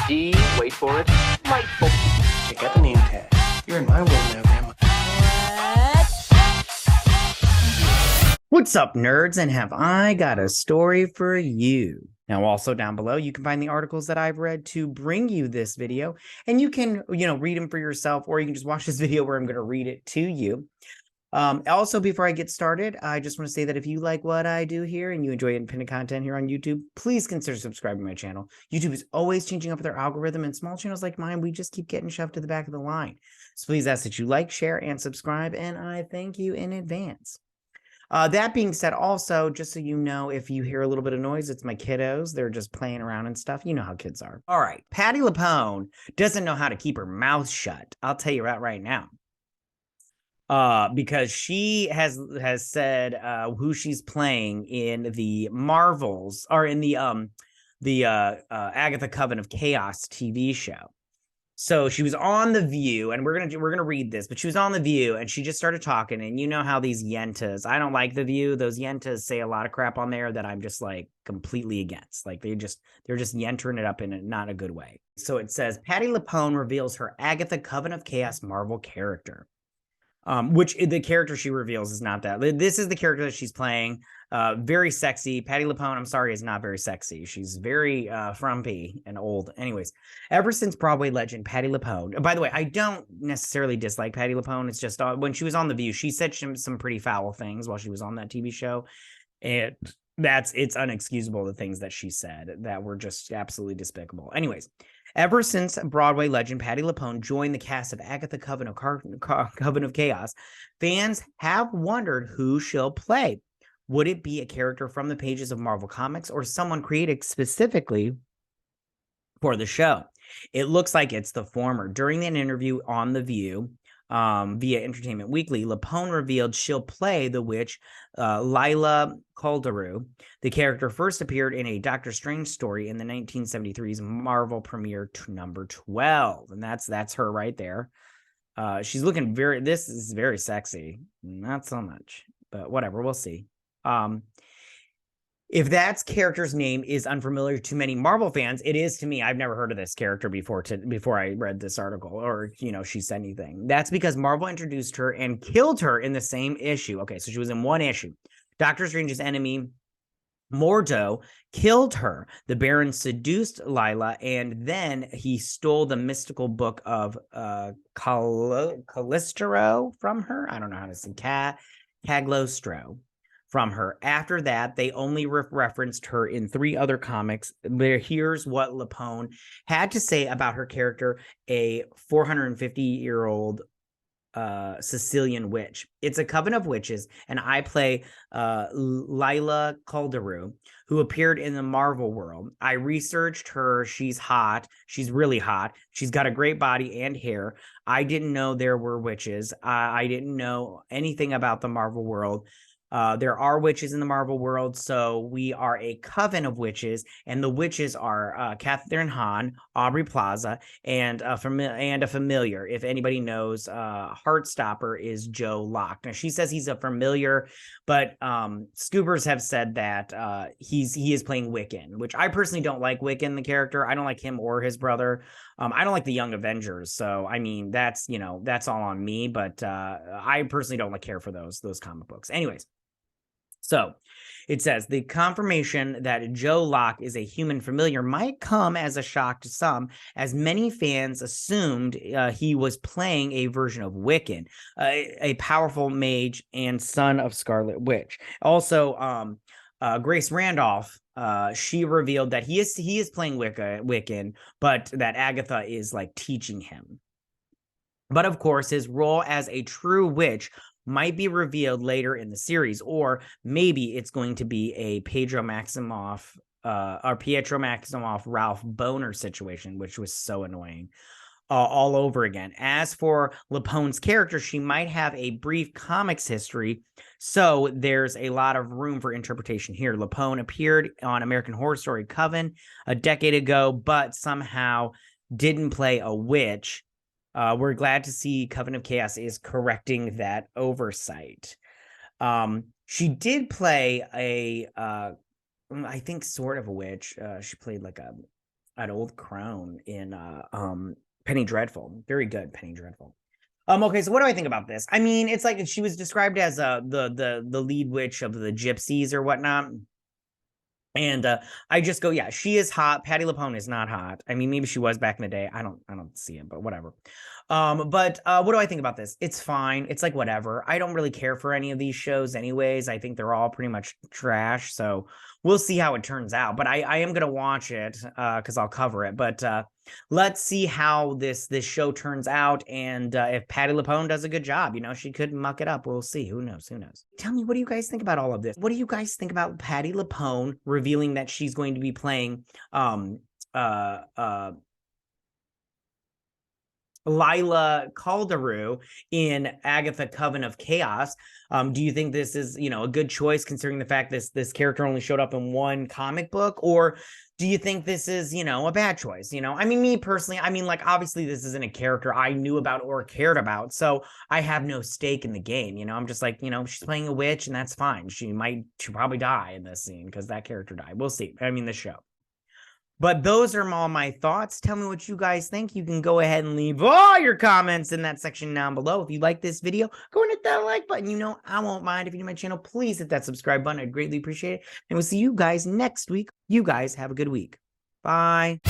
D, wait for it, delightful. Check out the name tag. You're in my world now, Grandma. What's up, nerds? And have I got a story for you? Now, also down below, you can find the articles that I've read to bring you this video, and you can, read them for yourself, or you can just watch this video where I'm going to read it to you. Also, before I get started, I just want to say that if you like what I do here and you enjoy independent content here on YouTube, please consider subscribing to my channel. YouTube is always changing up their algorithm, and small channels like mine, we just keep getting shoved to the back of the line. So please ask that you like, share, and subscribe, and I thank you in advance. That being said, also, just so you know, if you hear a little bit of noise, it's my kiddos. They're just playing around and stuff. You know how kids are. All right. Patti Lupone doesn't know how to keep her mouth shut. I'll tell you that right now. Because she has said who she's playing in the Marvels, or in the Agatha Coven of Chaos TV show. So she was on The View, and we're gonna read this, but she was on The View, and she just started talking, and you know how these yentas, I don't like The View. Those yentas say a lot of crap on there that I'm just like completely against. Like they're just yentering it up in not a good way. So it says, Patti Lupone reveals her Agatha Coven of Chaos Marvel character. Which the character she reveals is not that. This is the character that she's playing. Very sexy. Patti Lupone, I'm sorry, is not very sexy. She's very frumpy and old. Anyways, ever since Broadway legend Patti Lupone, by the way, I don't necessarily dislike Patti Lupone. It's just when she was on The View, she said some pretty foul things while she was on that TV show. And it's unexcusable, the things that she said that were just absolutely despicable. Anyways, ever since Broadway legend Patti Lupone joined the cast of Agatha Coven of Chaos, fans have wondered who she'll play. Would it be a character from the pages of Marvel Comics or someone created specifically for the show? It looks like it's the former. During an interview on The View, via Entertainment Weekly, Lupone revealed she'll play the witch Lila Calderu. The character first appeared in a Doctor Strange story in the 1973's Marvel premiere number 12, and that's her right there. She's looking this is very sexy. Not so much, but whatever, we'll see. If that character's name is unfamiliar to many Marvel fans, it is to me. I've never heard of this character before I read this article, or, she said anything. That's because Marvel introduced her and killed her in the same issue. Okay, so she was in one issue. Doctor Strange's enemy, Mordo, killed her. The Baron seduced Lila, and then he stole the mystical book of Cagliostro from her. I don't know how to say Cagliostro. From her. After that, they only referenced her in 3 other comics. Here's what Lupone had to say about her character, a 450-year-old Sicilian witch. It's a coven of witches, and I play Lila Calderu, who appeared in the Marvel world. I researched her. She's hot. She's really hot. She's got a great body and hair. I didn't know there were witches. I didn't know anything about the Marvel world. There are witches in the Marvel world, so we are a coven of witches, and the witches are Catherine Hahn, Aubrey Plaza, and a familiar. If anybody knows, Heartstopper is Joe Locke. Now, she says he's a familiar, but Scoopers have said that he is playing Wiccan, which I personally don't like Wiccan, the character. I don't like him or his brother. I don't like the Young Avengers, so I mean that's all on me. But I personally don't care for those comic books. Anyways. So it says the confirmation that Joe Locke is a human familiar might come as a shock to some, as many fans assumed he was playing a version of Wiccan, a powerful mage and son of Scarlet Witch. Also, Grace Randolph, she revealed that he is playing Wiccan, but that Agatha is like teaching him. But of course, his role as a true witch might be revealed later in the series, or maybe it's going to be a Pietro Maximoff, Ralph Boner situation, which was so annoying, all over again. As for Lupone's character, she might have a brief comics history, so there's a lot of room for interpretation here. Lupone appeared on American Horror Story Coven a decade ago, but somehow didn't play a witch. We're glad to see Coven of Chaos is correcting that oversight. She did play I think sort of a witch. She played like Old crone in Penny Dreadful. Very good, Penny Dreadful. Okay, so what do I think about this? I mean, it's like she was described as the lead witch of the gypsies or whatnot. And I just go, yeah, she is hot. Patti Lupone is not hot. I mean, maybe she was back in the day. I don't see it, but whatever. But what do I think about this? It's fine. It's like whatever. I don't really care for any of these shows anyways. I think they're all pretty much trash. So we'll see how it turns out. But I am gonna watch it because I'll cover it. But let's see how this show turns out. And if Patti Lupone does a good job, she could muck it up. We'll see. Who knows? Who knows? Tell me, what do you guys think about all of this? What do you guys think about Patti Lupone revealing that she's going to be playing Lila Calderu in Agatha Coven of Chaos? Do you think this is, a good choice considering the fact this character only showed up in one comic book? Or do you think this is, a bad choice? I mean, me personally, like, obviously this isn't a character I knew about or cared about, so I have no stake in the game. I'm just like, she's playing a witch and that's fine. She'll probably die in this scene because that character died. We'll see. I mean, the show. But those are all my thoughts. Tell me what you guys think. You can go ahead and leave all your comments in that section down below. If you like this video, go and hit that like button. I won't mind. If you're new to my channel, please hit that subscribe button. I'd greatly appreciate it. And we'll see you guys next week. You guys have a good week. Bye.